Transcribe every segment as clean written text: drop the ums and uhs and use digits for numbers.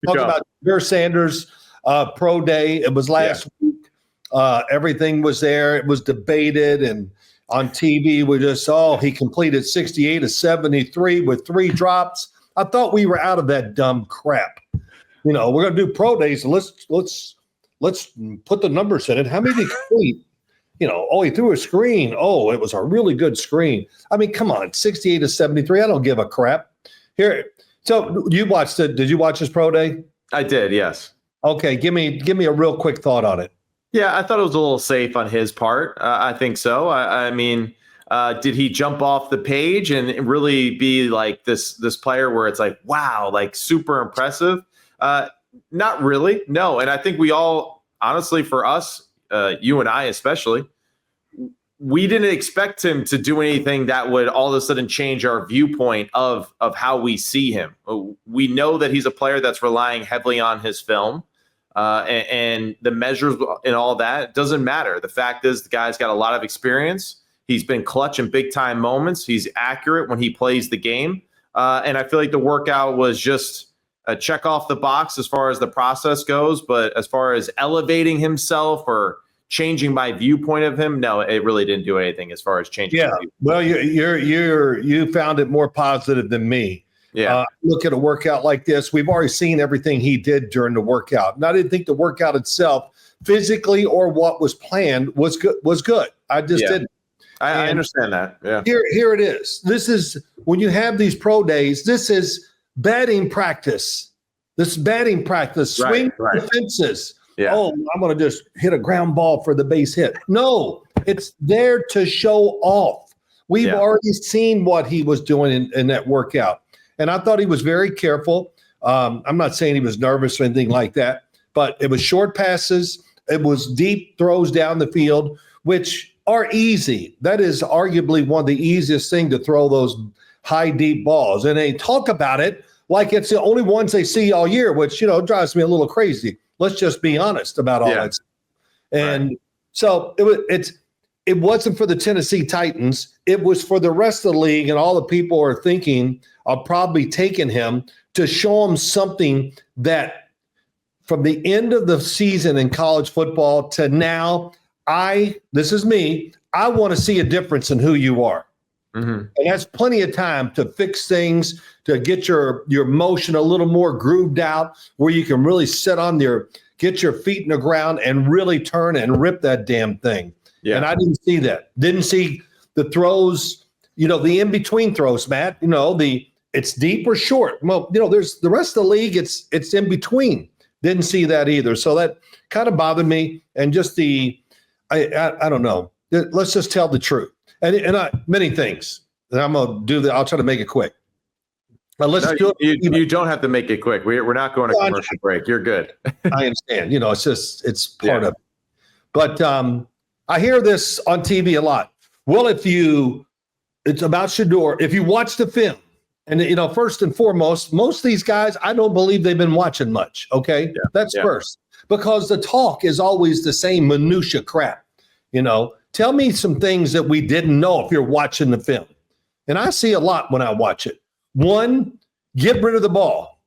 talk about Shedeur Sanders pro day. It was last week. Everything was there. It was debated, and on TV we just he completed 68 of 73 with 3 drops. I thought we were out of that dumb crap. We're going to do pro days. Let's put the numbers in it. How many did he complete? He threw a screen. Oh, it was a really good screen. I mean, come on, 68 to 73. I don't give a crap. Here. So did you watch his pro day? I did, yes. Okay, give me a real quick thought on it. Yeah, I thought it was a little safe on his part. I think so. I mean, did he jump off the page and really be like this player where it's like, wow, like super impressive? Not really, no. And I think we all, honestly, for us, you and I especially, we didn't expect him to do anything that would all of a sudden change our viewpoint of how we see him. We know that he's a player that's relying heavily on his film, and the measures and all that. It doesn't matter. The fact is the guy's got a lot of experience. He's been clutch in big-time moments. He's accurate when he plays the game. And I feel like the workout was just a check off the box as far as the process goes, but as far as elevating himself or changing my viewpoint of him, no, it really didn't do anything as far as changing. Yeah, well, you found it more positive than me. Yeah, look at a workout like this. We've already seen everything he did during the workout, and I didn't think the workout itself, physically or what was planned, was good. I just didn't. I understand that. Yeah. Here it is. This is when you have these pro days. This is batting practice. This is batting practice. Swing the fences. Yeah. Oh, I'm going to just hit a ground ball for the base hit. No, it's there to show off. We've already seen what he was doing in that workout. And I thought he was very careful. I'm not saying he was nervous or anything like that, but it was short passes. It was deep throws down the field, which are easy. That is arguably one of the easiest things to throw those high, deep balls. And they talk about it like it's the only ones they see all year, which, drives me a little crazy. Let's just be honest about all that. And so it wasn't for the Tennessee Titans. It was for the rest of the league, and all the people are thinking of probably taking him to show him something that from the end of the season in college football to now, this is me, I want to see a difference in who you are. Mm-hmm. And that's plenty of time to fix things, to get your motion a little more grooved out, where you can really get your feet in the ground and really turn and rip that damn thing. Yeah. And I didn't see that. Didn't see the throws, the in-between throws, Matt. It's deep or short. Well, there's the rest of the league, it's in between. Didn't see that either. So that kind of bothered me. And just I don't know. Let's just tell the truth. And many things. And I'm going to do that. I'll try to make it quick. But you don't have to make it quick. We're not going to commercial break. You're good. I understand. It's part of it. But I hear this on TV a lot. Well, it's about Shedeur. If you watch the film, and first and foremost, most of these guys, I don't believe they've been watching much. Okay, that's first, because the talk is always the same minutia crap. Tell me some things that we didn't know if you're watching the film. And I see a lot when I watch it. One, get rid of the ball.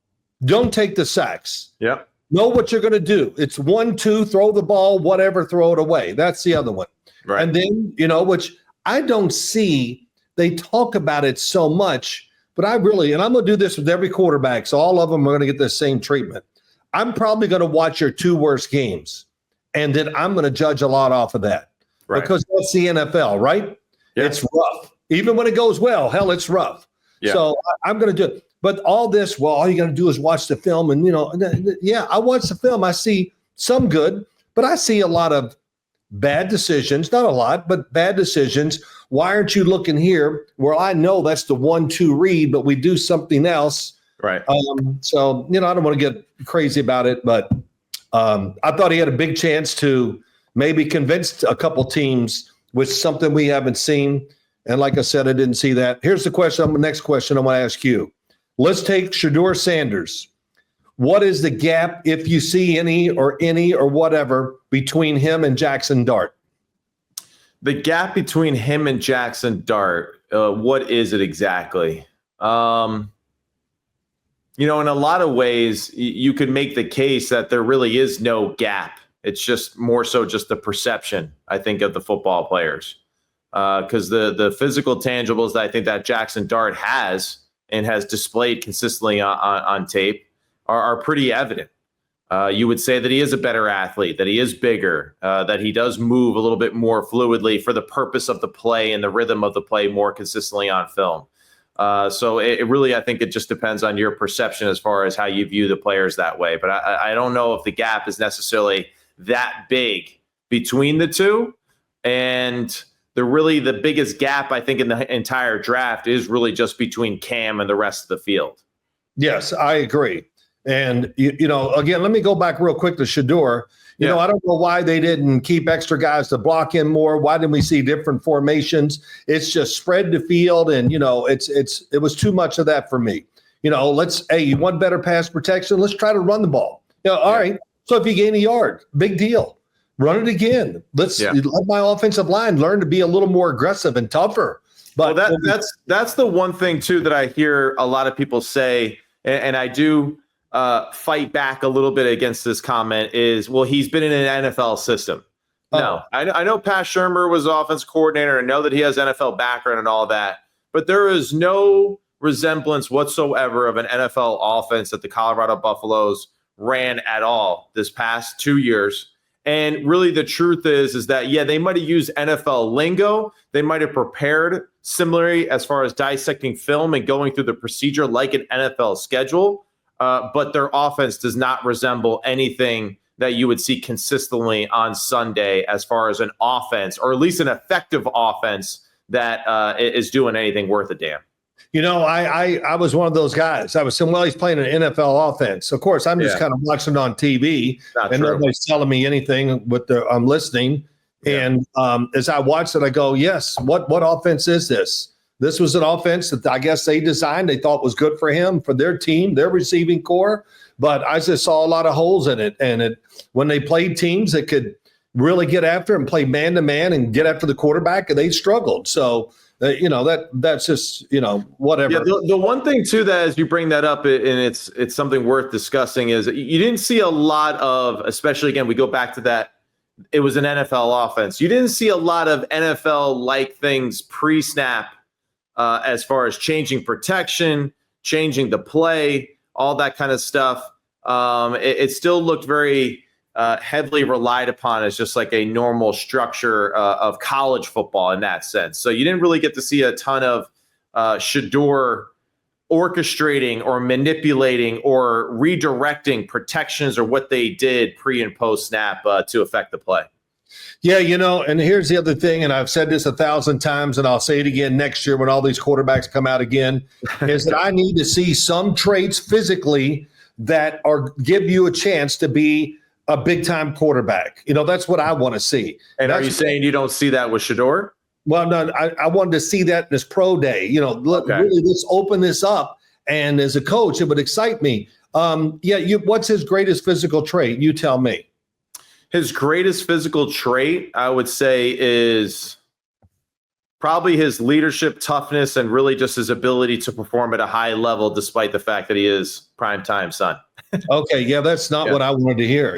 Don't take the sacks. Yeah. Know what you're going to do. It's 1, 2, throw the ball, whatever, throw it away. That's the other one. Right. And then, which I don't see, they talk about it so much, but and I'm going to do this with every quarterback, so all of them are going to get the same treatment. I'm probably going to watch your 2 worst games, and then I'm going to judge a lot off of that. Right. Because that's the NFL, right? Yeah. It's rough. Even when it goes well, hell, it's rough. Yeah. So I'm going to do it. But all this, all you got to do is watch the film. And, I watch the film. I see some good, but I see a lot of bad decisions. Not a lot, but bad decisions. Why aren't you looking here? Well, I know that's the 1-2 read, but we do something else. Right. So, I don't want to get crazy about it, but I thought he had a big chance to maybe convince a couple teams with something we haven't seen. And like I said, I didn't see that. Here's the question. The next question I want to ask you. Let's take Shedeur Sanders. What is the gap, if you see any or whatever, between him and Jackson Dart? The gap between him and Jackson Dart, what is it exactly? In a lot of ways, you could make the case that there really is no gap. It's just more so just the perception, I think, of the football players. Because the physical tangibles that I think that Jackson Dart has and has displayed consistently on tape are pretty evident. You would say that he is a better athlete, that he is bigger, that he does move a little bit more fluidly for the purpose of the play and the rhythm of the play more consistently on film. So it really, I think it just depends on your perception as far as how you view the players that way. But I don't know if the gap is necessarily that big between the two. And the biggest gap, I think, in the entire draft is really just between Cam and the rest of the field. Yes, I agree. And, again, let me go back real quick to Shedeur. I don't know why they didn't keep extra guys to block in more. Why didn't we see different formations? It's just spread the field, and it was too much of that for me. You want better pass protection? Let's try to run the ball. All right. So if you gain a yard, big deal. Run it again. Let my offensive line learn to be a little more aggressive and tougher. But that's the one thing too that I hear a lot of people say, and I do fight back a little bit against this comment is, well, he's been in an NFL system. No, I know Pat Shurmur was offense coordinator. I know that he has NFL background and all that, but there is no resemblance whatsoever of an NFL offense that the Colorado Buffaloes ran at all this past 2 years. And really the truth is that, they might have used NFL lingo. They might have prepared similarly as far as dissecting film and going through the procedure like an NFL schedule. But their offense does not resemble anything that you would see consistently on Sunday as far as an offense, or at least an effective offense that is doing anything worth a damn. I was one of those guys. I was saying, well, he's playing an NFL offense. Of course, I'm just kind of watching on TV, and nobody's telling me anything I'm listening. Yeah. And as I watched it, I go, yes, what offense is this? This was an offense that I guess they designed. They thought was good for him, for their team, their receiving core. But I just saw a lot of holes in it. And when they played teams that could really get after and play man-to-man and get after the quarterback, they struggled. So, that's just, whatever. Yeah, the one thing, too, that as you bring that up, and it's something worth discussing, is you didn't see a lot of, especially, again, we go back to that, it was an NFL offense. You didn't see a lot of NFL-like things pre-snap as far as changing protection, changing the play, all that kind of stuff. It still looked very heavily relied upon as just like a normal structure of college football in that sense. So you didn't really get to see a ton of Shedeur orchestrating or manipulating or redirecting protections or what they did pre and post snap to affect the play. Yeah, and here's the other thing, and I've said this 1,000 times, and I'll say it again next year when all these quarterbacks come out again, is that I need to see some traits physically that give you a chance to be a big-time quarterback. That's what I want to see. And are you saying you don't see that with Shedeur? Well, no, I wanted to see that in this pro day. Really, let's open this up. And as a coach, it would excite me. What's his greatest physical trait? You tell me. His greatest physical trait, I would say, is probably his leadership, toughness, and really just his ability to perform at a high level, despite the fact that he is primetime son. Okay, yeah, that's not what I wanted to hear.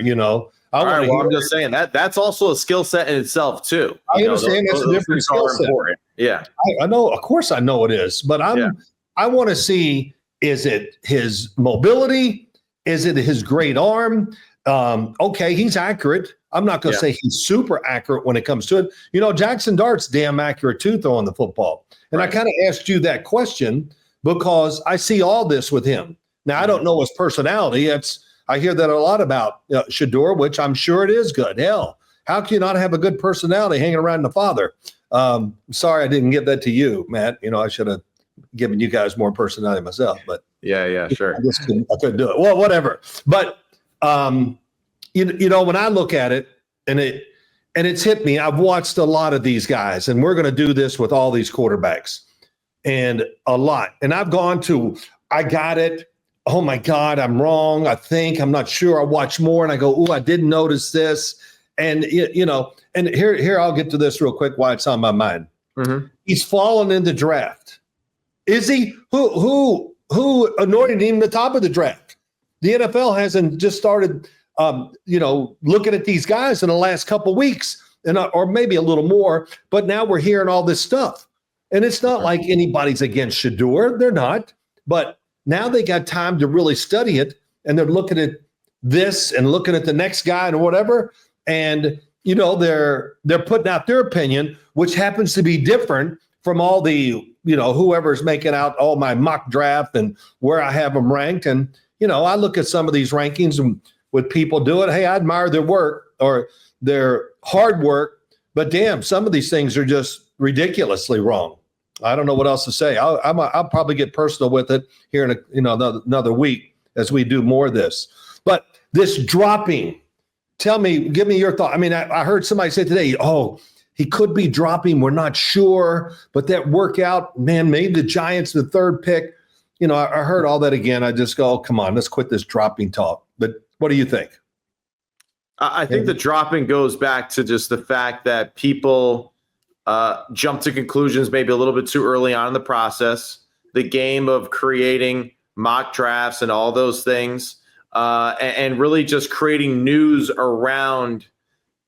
I'm just saying that's also a skill set in itself too. I understand that's a different skill set. Yeah, I know. Of course, I know it is, but I want to see: is it his mobility? Is it his great arm? Okay, he's accurate. I'm not going to say he's super accurate when it comes to it. Jackson Dart's damn accurate too throwing the football. And I kind of asked you that question because I see all this with him. Now, I don't know his personality. I hear that a lot about Shedeur, which I'm sure it is good. Hell, how can you not have a good personality hanging around the father? Sorry, I didn't give that to you, Matt. I should have given you guys more personality myself. But yeah, sure. I couldn't do it. Well, whatever. But when I look at it and it's hit me, I've watched a lot of these guys, and we're going to do this with all these quarterbacks and a lot. And I've gone to, I got it. Oh my God, I'm wrong. I'm not sure. I watch more and I go, I didn't notice this. And, and here, I'll get to this real quick why it's on my mind. Mm-hmm. He's fallen in the draft. Is he? Who who anointed him the top of the draft. The NFL hasn't just started, looking at these guys in the last couple of weeks, or maybe a little more. But now we're hearing all this stuff, and it's not like anybody's against Shedeur. They're not. But now they got time to really study it, and they're looking at this and looking at the next guy and whatever, and they're putting out their opinion, which happens to be different from all the whoever's making out all my mock draft and where I have them ranked. And I look at some of these rankings and when people do it, hey, I admire their work or their hard work, but damn, some of these things are just ridiculously wrong. I don't know what else to say. I'll probably get personal with it here in another week as we do more of this. But this dropping, give me your thought. I mean, I heard somebody say today, oh, he could be dropping. We're not sure. But that workout, man, maybe the Giants, the third pick. I heard all that again. I just go, oh, come on, let's quit this dropping talk. But what do you think? I think the dropping goes back to just the fact that people jump to conclusions maybe a little bit too early on in the process. The game of creating mock drafts and all those things, and really just creating news around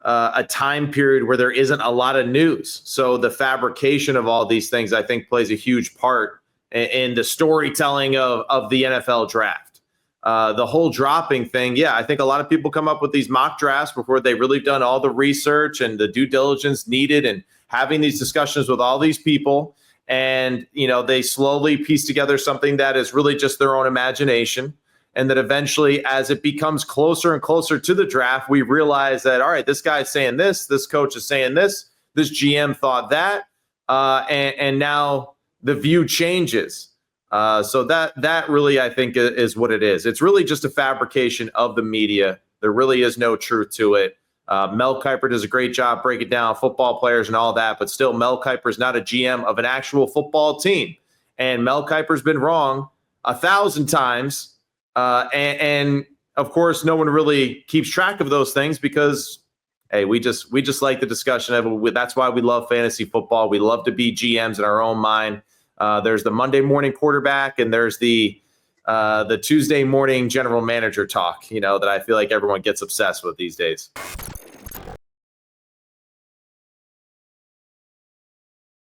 a time period where there isn't a lot of news. So the fabrication of all these things, I think, plays a huge part in the storytelling of the NFL draft. The whole dropping thing, yeah, I think a lot of people come up with these mock drafts before they've really done all the research and the due diligence needed and having these discussions with all these people. And, they slowly piece together something that is really just their own imagination. And that eventually, as it becomes closer and closer to the draft, we realize that, all right, this guy's saying this coach is saying this GM thought that, and now the view changes. So that really, I think, is what it is. It's really just a fabrication of the media. There really is no truth to it. Mel Kiper does a great job breaking down football players and all that, but still, Mel Kiper is not a GM of an actual football team. And Mel Kiper's been wrong 1,000 times. And of course, no one really keeps track of those things because, hey, we just like the discussion of it. That's why we love fantasy football. We love to be GMs in our own mind. There's the Monday morning quarterback, and there's the Tuesday morning general manager talk, that I feel like everyone gets obsessed with these days.